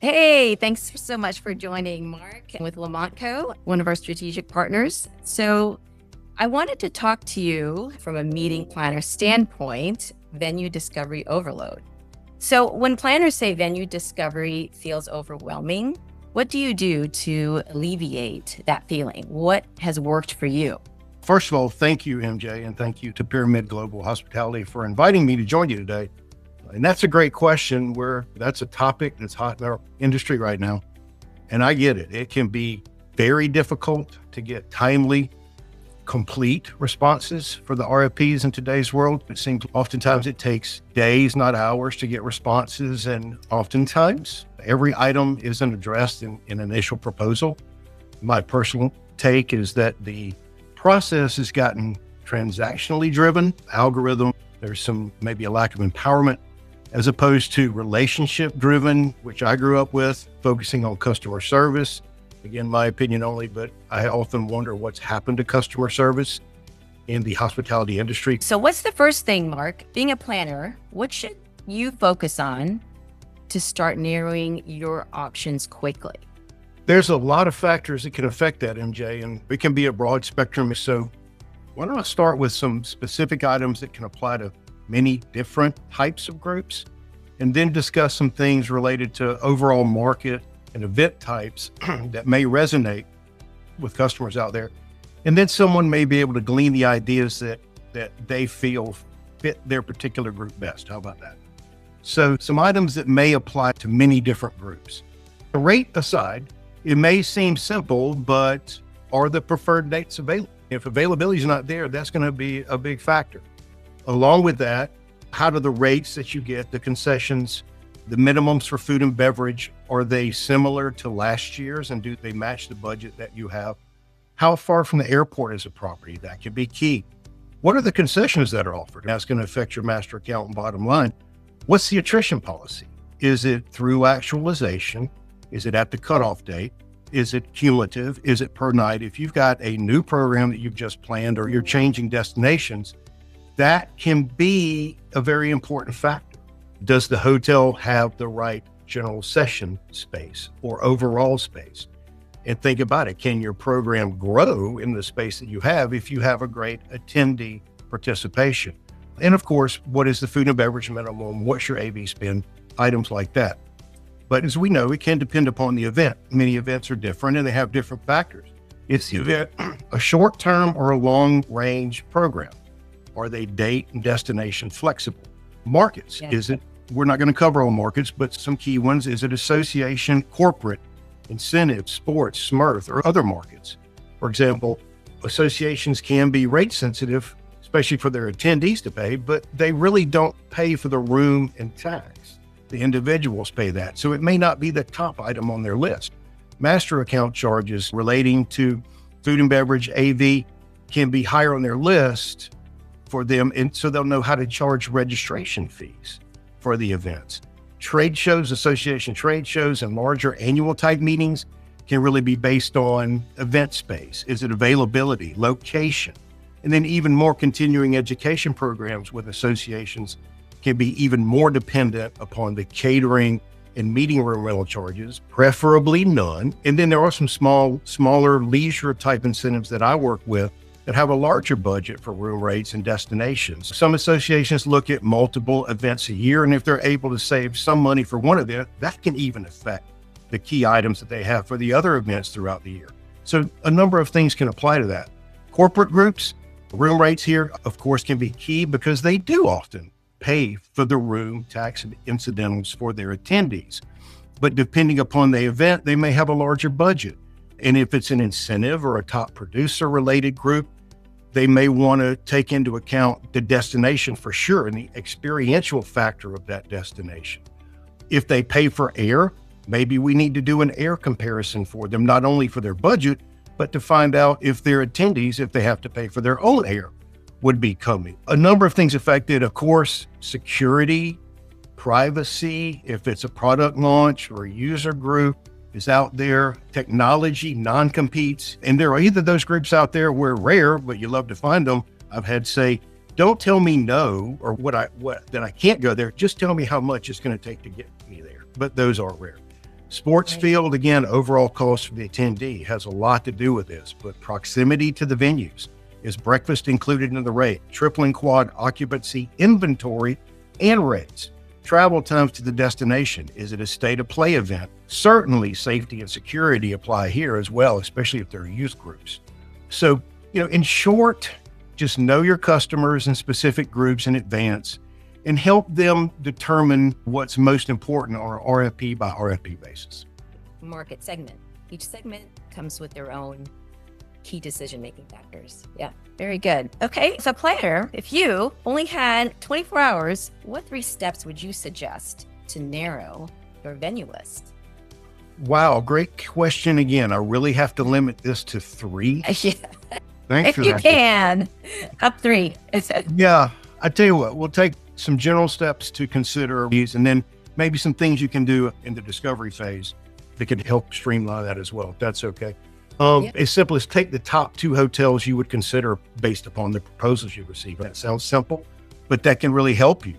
Hey, thanks so much for joining Mark with LamontCo, one of our strategic partners. So I wanted to talk to you from a meeting planner standpoint, venue discovery overload. So when planners say venue discovery feels overwhelming, what do you do to alleviate that feeling? What has worked for you? First of all, thank you, MJ, and thank you to Pyramid Global Hospitality for inviting me to join you today. And that's a great question where that's a topic that's hot in our industry right now. And I get it. It can be very difficult to get timely, complete responses for the RFPs in today's world. It seems oftentimes it takes days, not hours, to get responses. And oftentimes every item isn't addressed in initial proposal. My personal take is that the process has gotten transactionally driven, algorithm. There's maybe a lack of empowerment as opposed to relationship driven, which I grew up with, focusing on customer service. Again, my opinion only, but I often wonder what's happened to customer service in the hospitality industry. So what's the first thing, Mark? Being a planner, what should you focus on to start narrowing your options quickly? There's a lot of factors that can affect that, MJ, and it can be a broad spectrum. So why don't I start with some specific items that can apply to many different types of groups, and then discuss some things related to overall market and event types that may resonate with customers out there. And then someone may be able to glean the ideas that they feel fit their particular group best. How about that? So some items that may apply to many different groups. The rate aside, it may seem simple, but are the preferred dates available? If availability is not there, that's going to be a big factor. Along with that, how do the rates that you get, the concessions, the minimums for food and beverage, are they similar to last year's, and do they match the budget that you have? How far from the airport is a property? That could be key. What are the concessions that are offered? That's going to affect your master account and bottom line. What's the attrition policy? Is it through actualization? Is it at the cutoff date? Is it cumulative? Is it per night? If you've got a new program that you've just planned or you're changing destinations, that can be a very important factor. Does the hotel have the right general session space or overall space? And think about it. Can your program grow in the space that you have if you have a great attendee participation? And of course, what is the food and beverage minimum? What's your AV spend? Items like that. But as we know, it can depend upon the event. Many events are different and they have different factors. Is the event a short-term or a long-range program? Are they date and destination flexible? Markets, Yeah. We're not going to cover all markets, but some key ones. Is it association, corporate, incentive, sports, SMERF, or other markets? For example, associations can be rate sensitive, especially for their attendees to pay, but they really don't pay for the room and tax. The individuals pay that. So it may not be the top item on their list. Master account charges relating to food and beverage, AV, can be higher on their list for them. And so they'll know how to charge registration fees for the events. Trade shows, association trade shows, and larger annual type meetings can really be based on event space. Is it availability, location? And then even more continuing education programs with associations can be even more dependent upon the catering and meeting room rental charges, preferably none. And then there are some smaller leisure type incentives that I work with that have a larger budget for room rates and destinations. Some associations look at multiple events a year, and if they're able to save some money for one event, that can even affect the key items that they have for the other events throughout the year. So a number of things can apply to that. Corporate groups, room rates here, of course, can be key because they do often pay for the room, tax, and incidentals for their attendees. But depending upon the event, they may have a larger budget. And if it's an incentive or a top producer related group, they may want to take into account the destination for sure and the experiential factor of that destination. If they pay for air, maybe we need to do an air comparison for them, not only for their budget, but to find out if their attendees, if they have to pay for their own air, would be coming. A number of things affected, of course, security, privacy, if it's a product launch or a user group is out there, technology, non-competes. And there are either those groups out there where rare, but you love to find them. I've had say, don't tell me no, or that I can't go there. Just tell me how much it's going to take to get me there. But those are rare. Sports Right. field, again, overall cost for the attendee has a lot to do with this, but proximity to the venues. Is breakfast included in the rate? Triple and quad occupancy, inventory, and rates. Travel times to the destination. Is it a state of play event? Certainly safety and security apply here as well, especially if they're youth groups. So, in short, just know your customers and specific groups in advance and help them determine what's most important on an RFP by RFP basis. Market segment. Each segment comes with their own key decision-making factors. Yeah, very good. Okay, so planner, if you only had 24 hours, what 3 steps would you suggest to narrow your venue list? Wow, great question again. I really have to limit this to 3. Yeah, Thanks if for you that. can. Up 3. Yeah, I tell you what, we'll take some general steps to consider these and then maybe some things you can do in the discovery phase that could help streamline that as well, if that's okay. As simple as take the top 2 hotels you would consider based upon the proposals you receive. That sounds simple, but that can really help you.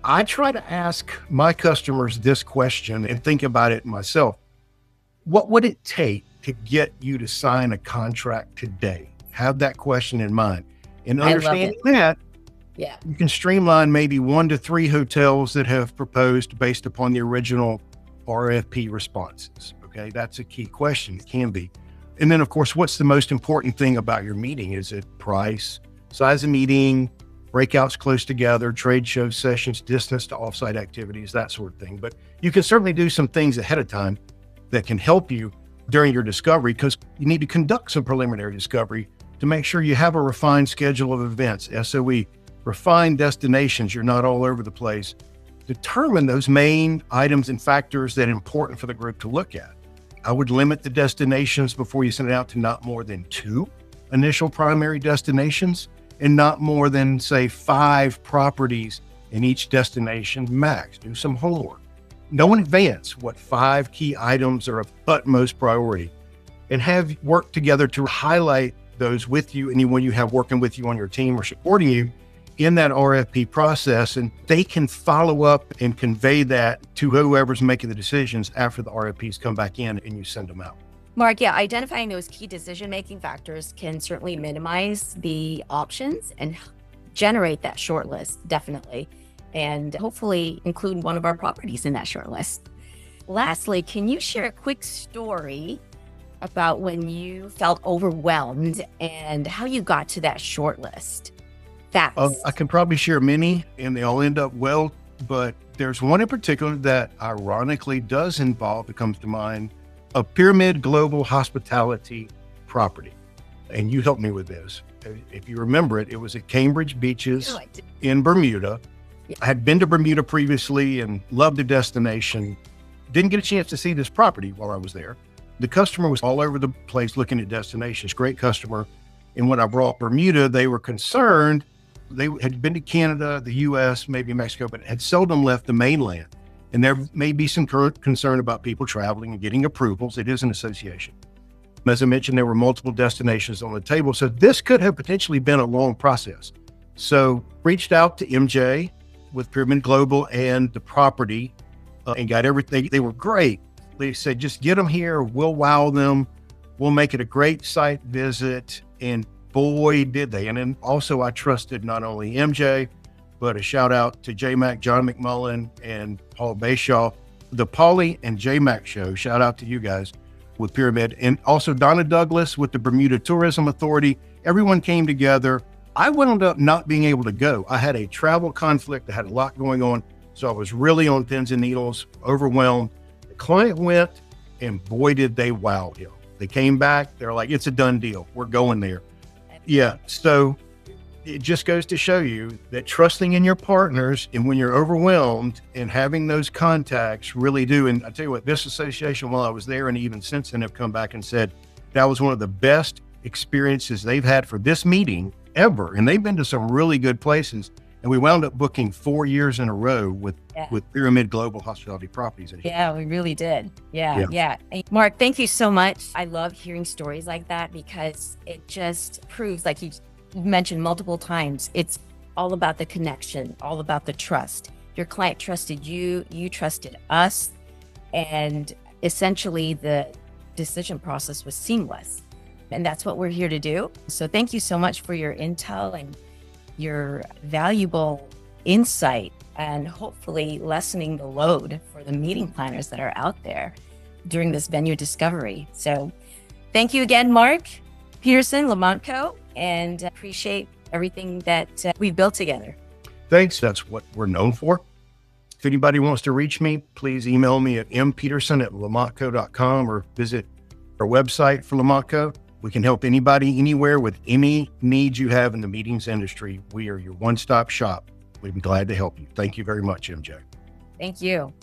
I try to ask my customers this question and think about it myself. What would it take to get you to sign a contract today? Have that question in mind. And understanding that, you can streamline maybe 1 to 3 hotels that have proposed based upon the original RFP responses. Okay, that's a key question. It can be. And then, of course, what's the most important thing about your meeting? Is it price, size of meeting, breakouts close together, trade show sessions, distance to offsite activities, that sort of thing. But you can certainly do some things ahead of time that can help you during your discovery, because you need to conduct some preliminary discovery to make sure you have a refined schedule of events, SOE, refined destinations. You're not all over the place. Determine those main items and factors that are important for the group to look at. I would limit the destinations before you send it out to not more than 2 initial primary destinations and not more than, say, 5 properties in each destination max. Do some homework. Know in advance what 5 key items are of utmost priority and have worked together to highlight those with you, anyone you have working with you on your team or supporting you in that RFP process, and they can follow up and convey that to whoever's making the decisions after the RFPs come back in and you send them out. Mark, identifying those key decision-making factors can certainly minimize the options and generate that short list, definitely, and hopefully include one of our properties in that short list. Lastly, can you share a quick story about when you felt overwhelmed and how you got to that short list? I can probably share many and they all end up well, but there's one in particular that ironically does involve, it comes to mind, a Pyramid Global Hospitality property. And you helped me with this. If you remember it, it was at Cambridge Beaches in Bermuda. I had been to Bermuda previously and loved the destination. Didn't get a chance to see this property while I was there. The customer was all over the place looking at destinations, great customer. And when I brought Bermuda, they were concerned. They had been to Canada, the US, maybe Mexico, but had seldom left the mainland. And there may be some concern about people traveling and getting approvals. It is an association. As I mentioned, there were multiple destinations on the table. So this could have potentially been a long process. So reached out to MJ with Pyramid Global and the property and got everything. They were great. They said, just get them here. We'll wow them. We'll make it a great site visit. And boy, did they. And then also I trusted not only MJ, but a shout out to J-Mac, John McMullen, and Paul Bayshaw, the Paulie and J-Mac show. Shout out to you guys with Pyramid. And also Donna Douglas with the Bermuda Tourism Authority. Everyone came together. I wound up not being able to go. I had a travel conflict. I had a lot going on. So I was really on pins and needles, overwhelmed. The client went, and boy, did they wow him. They came back. They're like, it's a done deal. We're going there. Yeah. So it just goes to show you that trusting in your partners and when you're overwhelmed and having those contacts really do. And I tell you what, this association, while I was there and even since then have come back and said that was one of the best experiences they've had for this meeting ever. And they've been to some really good places. And we wound up booking 4 years in a row with Pyramid Global Hospitality Properties. Yeah, we really did. Yeah. Mark, thank you so much. I love hearing stories like that because it just proves, like you mentioned multiple times, it's all about the connection, all about the trust. Your client trusted you, you trusted us. And essentially the decision process was seamless. And that's what we're here to do. So thank you so much for your intel and your valuable insight, and hopefully lessening the load for the meeting planners that are out there during this venue discovery. So thank you again, Mark Peterson, LamontCo, and appreciate everything that we've built together. Thanks. That's what we're known for. If anybody wants to reach me, please email me at mpeterson@lamontco.com or visit our website for LamontCo. We can help anybody, anywhere, with any needs you have in the meetings industry. We are your one-stop shop. We'd be glad to help you. Thank you very much, MJ. Thank you.